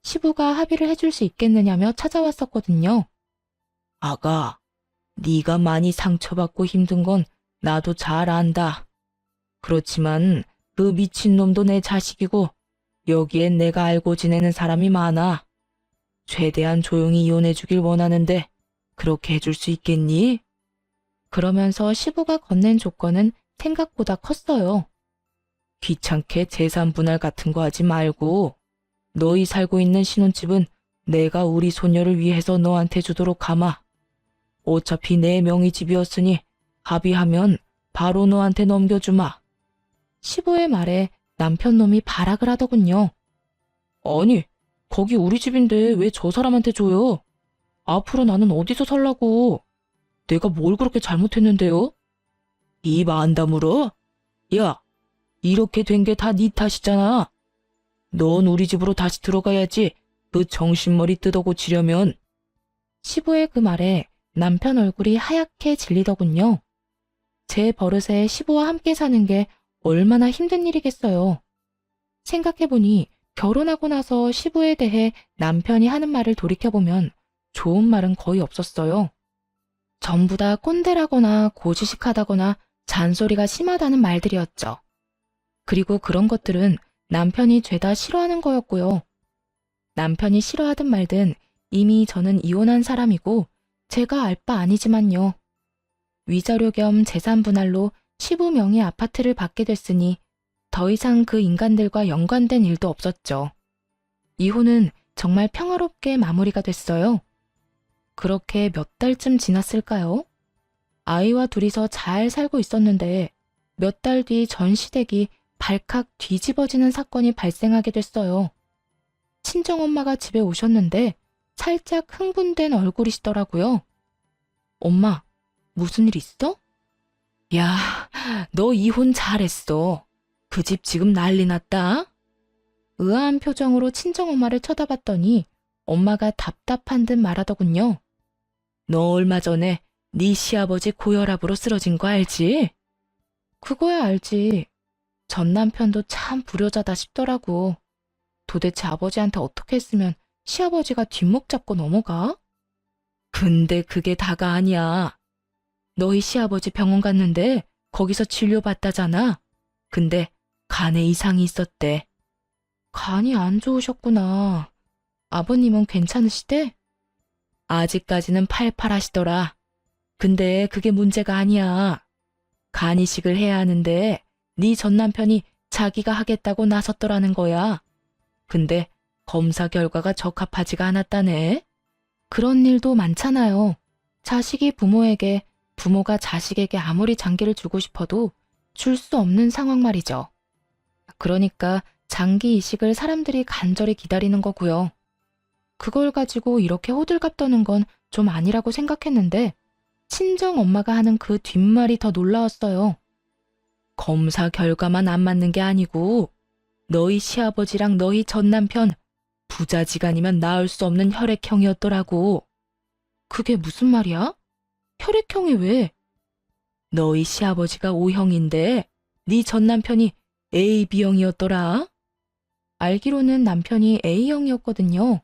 시부가 합의를 해줄 수 있겠느냐며 찾아왔었거든요. 아가, 네가 많이 상처받고 힘든 건 나도 잘 안다. 그렇지만 그 미친놈도 내 자식이고 여기엔 내가 알고 지내는 사람이 많아. 최대한 조용히 이혼해주길 원하는데 그렇게 해줄 수 있겠니? 그러면서 시부가 건넨 조건은 생각보다 컸어요. 귀찮게 재산 분할 같은 거 하지 말고 너희 살고 있는 신혼집은 내가 우리 손녀를 위해서 너한테 주도록 하마. 어차피 내 명의 집이었으니 합의하면 바로 너한테 넘겨주마. 시부의 말에 남편 놈이 발악을 하더군요. 아니, 거기 우리 집인데 왜 저 사람한테 줘요? 앞으로 나는 어디서 살라고? 내가 뭘 그렇게 잘못했는데요? 입 안 다물어? 야, 이렇게 된 게 다 네 탓이잖아. 넌 우리 집으로 다시 들어가야지. 그 정신머리 뜯어고치려면. 시부의 그 말에 남편 얼굴이 하얗게 질리더군요. 제 버릇에 시부와 함께 사는 게 얼마나 힘든 일이겠어요. 생각해보니 결혼하고 나서 시부에 대해 남편이 하는 말을 돌이켜보면 좋은 말은 거의 없었어요. 전부 다 꼰대라거나 고지식하다거나 잔소리가 심하다는 말들이었죠. 그리고 그런 것들은 남편이 죄다 싫어하는 거였고요. 남편이 싫어하든 말든 이미 저는 이혼한 사람이고 제가 알 바 아니지만요. 위자료 겸 재산 분할로 시부 명의 아파트를 받게 됐으니 더 이상 그 인간들과 연관된 일도 없었죠. 이혼은 정말 평화롭게 마무리가 됐어요. 그렇게 몇 달쯤 지났을까요? 아이와 둘이서 잘 살고 있었는데 몇 달 뒤 전시댁이 발칵 뒤집어지는 사건이 발생하게 됐어요. 친정엄마가 집에 오셨는데 살짝 흥분된 얼굴이시더라고요. 엄마, 무슨 일 있어? 야, 너 이혼 잘했어. 그 집 지금 난리 났다. 의아한 표정으로 친정엄마를 쳐다봤더니 엄마가 답답한 듯 말하더군요. 너 얼마 전에 네 시아버지 고혈압으로 쓰러진 거 알지? 그거야 알지. 전 남편도 참 불효자다 싶더라고. 도대체 아버지한테 어떻게 했으면 시아버지가 뒷목 잡고 넘어가? 근데 그게 다가 아니야. 너희 시아버지 병원 갔는데 거기서 진료받다잖아. 근데 간에 이상이 있었대. 간이 안 좋으셨구나. 아버님은 괜찮으시대? 아직까지는 팔팔하시더라. 근데 그게 문제가 아니야. 간 이식을 해야 하는데 네 전 남편이 자기가 하겠다고 나섰더라는 거야. 근데 검사 결과가 적합하지가 않았다네. 그런 일도 많잖아요. 자식이 부모에게, 부모가 자식에게 아무리 장기를 주고 싶어도 줄 수 없는 상황 말이죠. 그러니까 장기 이식을 사람들이 간절히 기다리는 거고요. 그걸 가지고 이렇게 호들갑 떠는 건 좀 아니라고 생각했는데 친정 엄마가 하는 그 뒷말이 더 놀라웠어요. 검사 결과만 안 맞는 게 아니고 너희 시아버지랑 너희 전 남편 부자지간이면 낳을 수 없는 혈액형이었더라고. 그게 무슨 말이야? 혈액형이 왜? 너희 시아버지가 O형인데 네 전 남편이 AB형이었더라. 알기로는 남편이 A형이었거든요.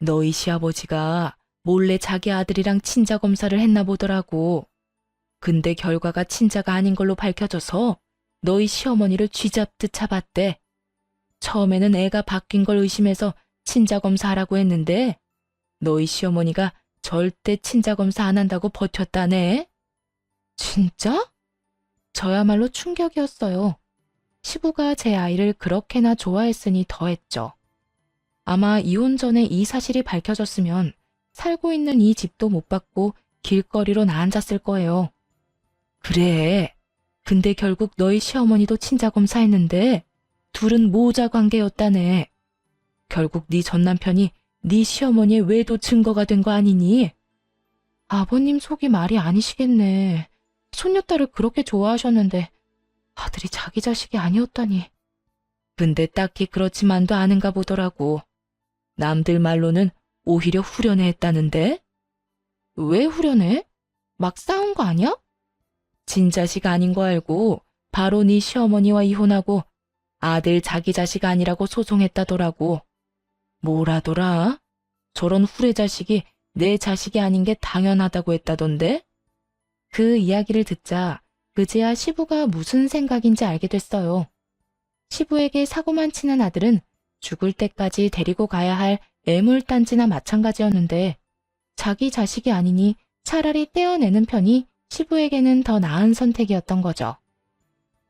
너희 시아버지가 몰래 자기 아들이랑 친자 검사를 했나 보더라고. 근데 결과가 친자가 아닌 걸로 밝혀져서 너희 시어머니를 쥐잡듯 잡았대. 처음에는 애가 바뀐 걸 의심해서 친자 검사하라고 했는데 너희 시어머니가 절대 친자 검사 안 한다고 버텼다네. 진짜? 저야말로 충격이었어요. 시부가 제 아이를 그렇게나 좋아했으니 더했죠. 아마 이혼 전에 이 사실이 밝혀졌으면 살고 있는 이 집도 못 받고 길거리로 나앉았을 거예요. 그래. 근데 결국 너희 시어머니도 친자 검사했는데 둘은 모자 관계였다네. 결국 네 전 남편이 네 시어머니의 외도 증거가 된 거 아니니? 아버님 속이 말이 아니시겠네. 손녀딸을 그렇게 좋아하셨는데 아들이 자기 자식이 아니었다니. 근데 딱히 그렇지만도 않은가 보더라고. 남들 말로는 오히려 후련해 했다는데? 왜 후련해? 막 싸운 거 아니야? 진자식 아닌 거 알고 바로 네 시어머니와 이혼하고 아들 자기 자식 아니라고 소송했다더라고. 뭐라더라? 저런 후레자식이 내 자식이 아닌 게 당연하다고 했다던데? 그 이야기를 듣자 그제야 시부가 무슨 생각인지 알게 됐어요. 시부에게 사고만 치는 아들은 죽을 때까지 데리고 가야 할 애물단지나 마찬가지였는데 자기 자식이 아니니 차라리 떼어내는 편이 시부에게는 더 나은 선택이었던 거죠.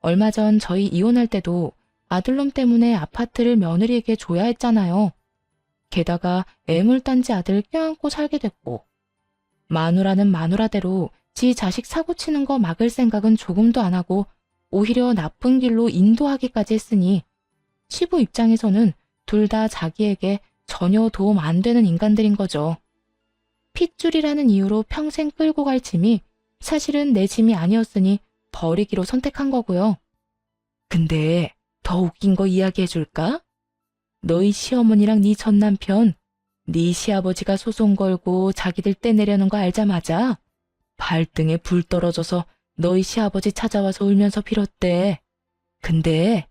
얼마 전 저희 이혼할 때도 아들놈 때문에 아파트를 며느리에게 줘야 했잖아요. 게다가 애물단지 아들 껴안고 살게 됐고 마누라는 마누라대로 지 자식 사고치는 거 막을 생각은 조금도 안 하고 오히려 나쁜 길로 인도하기까지 했으니 시부 입장에서는 둘 다 자기에게 전혀 도움 안 되는 인간들인 거죠. 핏줄이라는 이유로 평생 끌고 갈 짐이 사실은 내 짐이 아니었으니 버리기로 선택한 거고요. 근데 더 웃긴 거 이야기해 줄까? 너희 시어머니랑 네 전 남편, 네 시아버지가 소송 걸고 자기들 떼내려는 거 알자마자 발등에 불 떨어져서 너희 시아버지 찾아와서 울면서 빌었대. 근데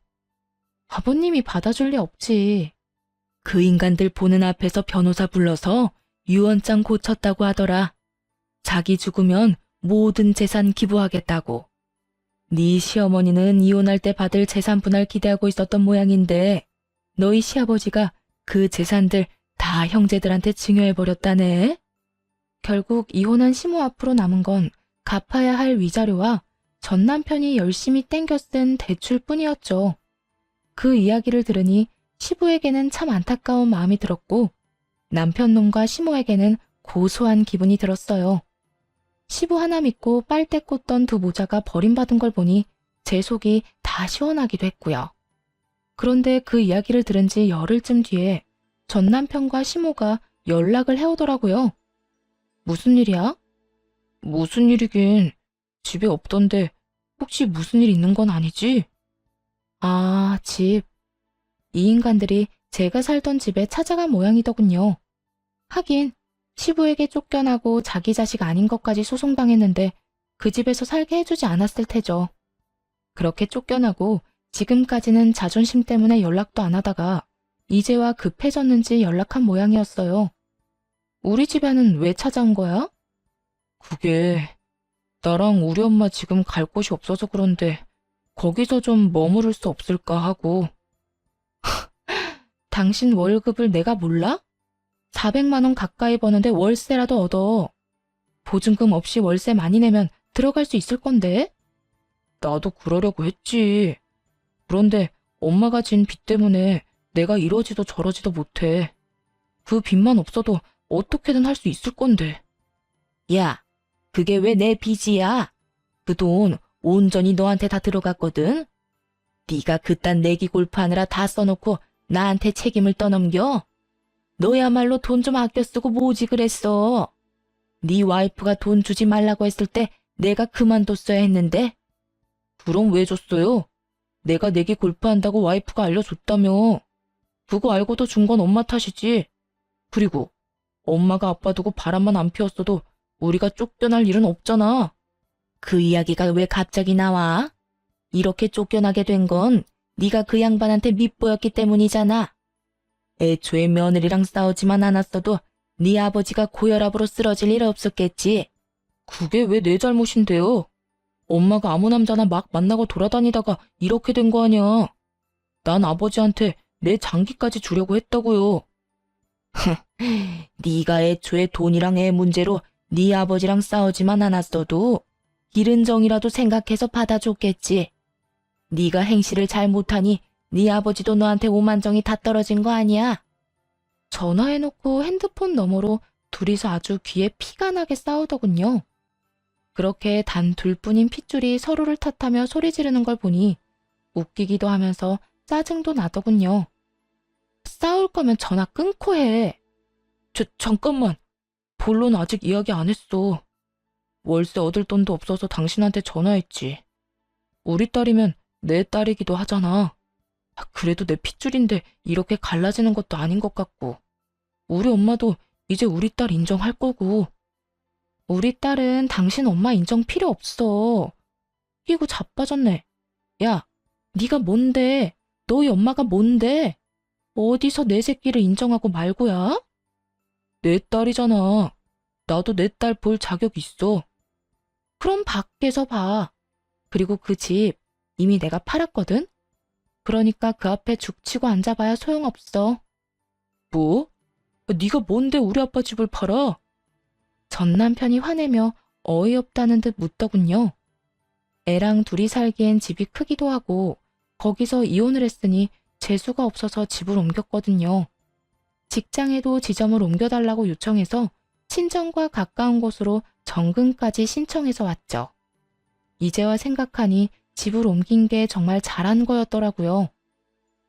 아버님이 받아줄 리 없지. 그 인간들 보는 앞에서 변호사 불러서 유언장 고쳤다고 하더라. 자기 죽으면 모든 재산 기부하겠다고. 네 시어머니는 이혼할 때 받을 재산 분할 기대하고 있었던 모양인데 너희 시아버지가 그 재산들 다 형제들한테 증여해버렸다네. 결국 이혼한 시모 앞으로 남은 건 갚아야 할 위자료와 전 남편이 열심히 땡겨 쓴 대출뿐이었죠. 그 이야기를 들으니 시부에게는 참 안타까운 마음이 들었고 남편놈과 시모에게는 고소한 기분이 들었어요. 시부 하나 믿고 빨대 꽂던 두 모자가 버림받은 걸 보니 제 속이 다 시원하기도 했고요. 그런데 그 이야기를 들은 지 열흘쯤 뒤에 전 남편과 시모가 연락을 해오더라고요. 무슨 일이야? 무슨 일이긴. 집에 없던데 혹시 무슨 일 있는 건 아니지? 아, 집. 이 인간들이 제가 살던 집에 찾아간 모양이더군요. 하긴 시부에게 쫓겨나고 자기 자식 아닌 것까지 소송당했는데 그 집에서 살게 해주지 않았을 테죠. 그렇게 쫓겨나고 지금까지는 자존심 때문에 연락도 안 하다가 이제와 급해졌는지 연락한 모양이었어요. 우리 집에는 왜 찾아온 거야? 그게 나랑 우리 엄마 지금 갈 곳이 없어서 그런데 거기서 좀 머무를 수 없을까 하고. 당신 월급을 내가 몰라? 400만 원 가까이 버는데 월세라도 얻어. 보증금 없이 월세 많이 내면 들어갈 수 있을 건데? 나도 그러려고 했지. 그런데 엄마가 진 빚 때문에 내가 이러지도 저러지도 못해. 그 빚만 없어도 어떻게든 할 수 있을 건데. 야, 그게 왜 내 빚이야? 그 돈 온전히 너한테 다 들어갔거든? 네가 그딴 내기 골프하느라 다 써놓고 나한테 책임을 떠넘겨? 너야말로 돈 좀 아껴 쓰고 뭐지 그랬어. 네 와이프가 돈 주지 말라고 했을 때 내가 그만뒀어야 했는데. 그럼 왜 줬어요? 내가 내기 골프한다고 와이프가 알려줬다며. 그거 알고도 준 건 엄마 탓이지. 그리고 엄마가 아빠 두고 바람만 안 피웠어도 우리가 쫓겨날 일은 없잖아. 그 이야기가 왜 갑자기 나와? 이렇게 쫓겨나게 된 건 네가 그 양반한테 밉보였기 때문이잖아. 애초에 며느리랑 싸우지만 않았어도 네 아버지가 고혈압으로 쓰러질 일 없었겠지. 그게 왜 내 잘못인데요? 엄마가 아무 남자나 막 만나고 돌아다니다가 이렇게 된 거 아니야. 난 아버지한테 내 장기까지 주려고 했다고요. 네가 애초에 돈이랑 애 문제로 네 아버지랑 싸우지만 않았어도 기른 정이라도 생각해서 받아줬겠지. 네가 행실을 잘 못하니 네 아버지도 너한테 오만정이 다 떨어진 거 아니야? 전화해놓고 핸드폰 너머로 둘이서 아주 귀에 피가 나게 싸우더군요. 그렇게 단 둘뿐인 핏줄이 서로를 탓하며 소리 지르는 걸 보니 웃기기도 하면서 짜증도 나더군요. 싸울 거면 전화 끊고 해. 잠깐만. 본론 아직 이야기 안 했어. 월세 얻을 돈도 없어서 당신한테 전화했지. 우리 딸이면 내 딸이기도 하잖아. 그래도 내 핏줄인데 이렇게 갈라지는 것도 아닌 것 같고. 우리 엄마도 이제 우리 딸 인정할 거고. 우리 딸은 당신 엄마 인정 필요 없어. 끼고 자빠졌네. 야, 네가 뭔데? 너희 엄마가 뭔데? 어디서 내 새끼를 인정하고 말고야? 내 딸이잖아. 나도 내 딸 볼 자격 있어. 그럼 밖에서 봐. 그리고 그 집 이미 내가 팔았거든? 그러니까 그 앞에 죽치고 앉아봐야 소용없어. 뭐? 네가 뭔데 우리 아빠 집을 팔아? 전 남편이 화내며 어이없다는 듯 묻더군요. 애랑 둘이 살기엔 집이 크기도 하고 거기서 이혼을 했으니 재수가 없어서 집을 옮겼거든요. 직장에도 지점을 옮겨달라고 요청해서 친정과 가까운 곳으로 정근까지 신청해서 왔죠. 이제와 생각하니 집을 옮긴 게 정말 잘한 거였더라고요.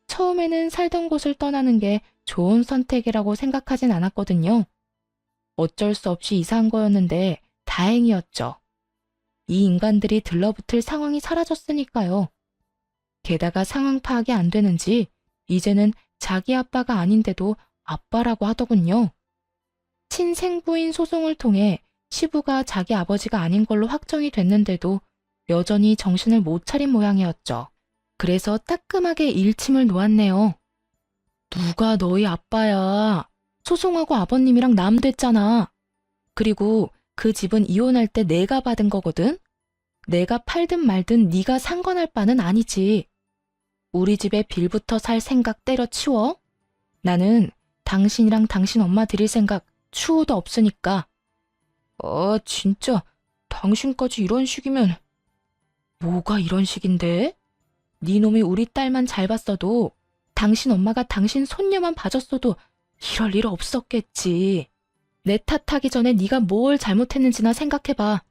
처음에는 살던 곳을 떠나는 게 좋은 선택이라고 생각하진 않았거든요. 어쩔 수 없이 이사한 거였는데 다행이었죠. 이 인간들이 들러붙을 상황이 사라졌으니까요. 게다가 상황 파악이 안 되는지 이제는 자기 아빠가 아닌데도 아빠라고 하더군요. 친생부인 소송을 통해 시부가 자기 아버지가 아닌 걸로 확정이 됐는데도 여전히 정신을 못 차린 모양이었죠. 그래서 따끔하게 일침을 놓았네요. 누가 너희 아빠야. 소송하고 아버님이랑 남됐잖아. 그리고 그 집은 이혼할 때 내가 받은 거거든. 내가 팔든 말든 네가 상관할 바는 아니지. 우리 집에 빌부터 살 생각 때려치워. 나는 당신이랑 당신 엄마 드릴 생각 추호도 없으니까. 진짜 당신까지 이런 식이면. 뭐가 이런 식인데? 네 놈이 우리 딸만 잘 봤어도 당신 엄마가 당신 손녀만 봐줬어도 이럴 일 없었겠지. 내 탓하기 전에 네가 뭘 잘못했는지나 생각해봐.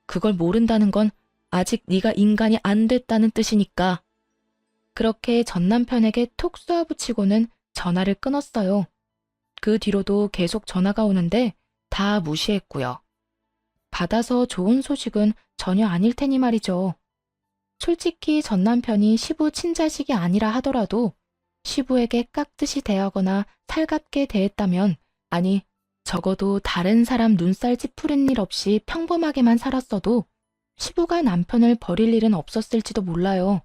그걸 모른다는 건 아직 네가 인간이 안 됐다는 뜻이니까. 그렇게 전 남편에게 톡 쏘아붙이고는 전화를 끊었어요. 그 뒤로도 계속 전화가 오는데 다 무시했고요. 받아서 좋은 소식은 전혀 아닐 테니 말이죠. 솔직히 전 남편이 시부 친자식이 아니라 하더라도 시부에게 깍듯이 대하거나 살갑게 대했다면, 아니 적어도 다른 사람 눈살 찌푸린 일 없이 평범하게만 살았어도 시부가 남편을 버릴 일은 없었을지도 몰라요.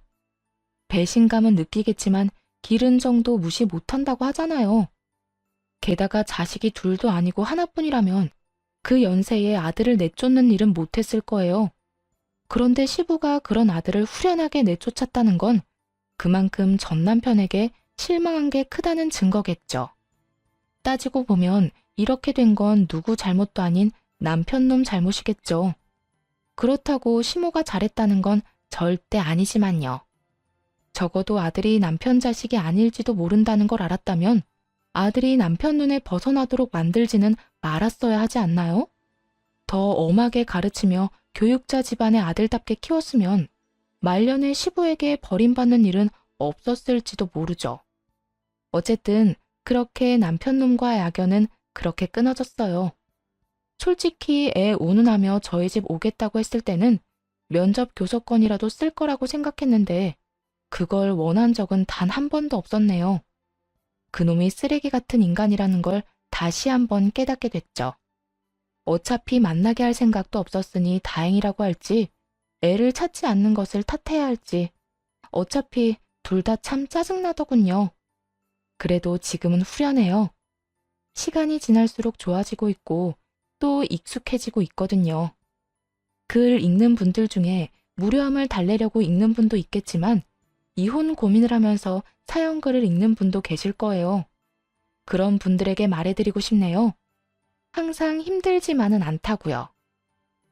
배신감은 느끼겠지만 기른 정도 무시 못한다고 하잖아요. 게다가 자식이 둘도 아니고 하나뿐이라면 그 연세에 아들을 내쫓는 일은 못했을 거예요. 그런데 시부가 그런 아들을 후련하게 내쫓았다는 건 그만큼 전 남편에게 실망한 게 크다는 증거겠죠. 따지고 보면 이렇게 된 건 누구 잘못도 아닌 남편놈 잘못이겠죠. 그렇다고 시모가 잘했다는 건 절대 아니지만요. 적어도 아들이 남편 자식이 아닐지도 모른다는 걸 알았다면 아들이 남편 눈에 벗어나도록 만들지는 말았어야 하지 않나요? 더 엄하게 가르치며 교육자 집안의 아들답게 키웠으면 말년에 시부에게 버림받는 일은 없었을지도 모르죠. 어쨌든 그렇게 남편놈과의 악연은 그렇게 끊어졌어요. 솔직히 애 운운하며 저희 집 오겠다고 했을 때는 면접 교섭권이라도 쓸 거라고 생각했는데 그걸 원한 적은 단 한 번도 없었네요. 그놈이 쓰레기 같은 인간이라는 걸 다시 한번 깨닫게 됐죠. 어차피 만나게 할 생각도 없었으니 다행이라고 할지, 애를 찾지 않는 것을 탓해야 할지, 어차피 둘 다 참 짜증나더군요. 그래도 지금은 후련해요. 시간이 지날수록 좋아지고 있고 또 익숙해지고 있거든요. 글 읽는 분들 중에 무료함을 달래려고 읽는 분도 있겠지만 이혼 고민을 하면서 사연글을 읽는 분도 계실 거예요. 그런 분들에게 말해드리고 싶네요. 항상 힘들지만은 않다고요.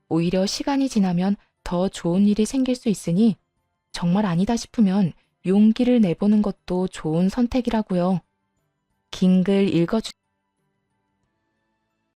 오히려 시간이 지나면 더 좋은 일이 생길 수 있으니 정말 아니다 싶으면 용기를 내보는 것도 좋은 선택이라고요. 긴 글 읽어주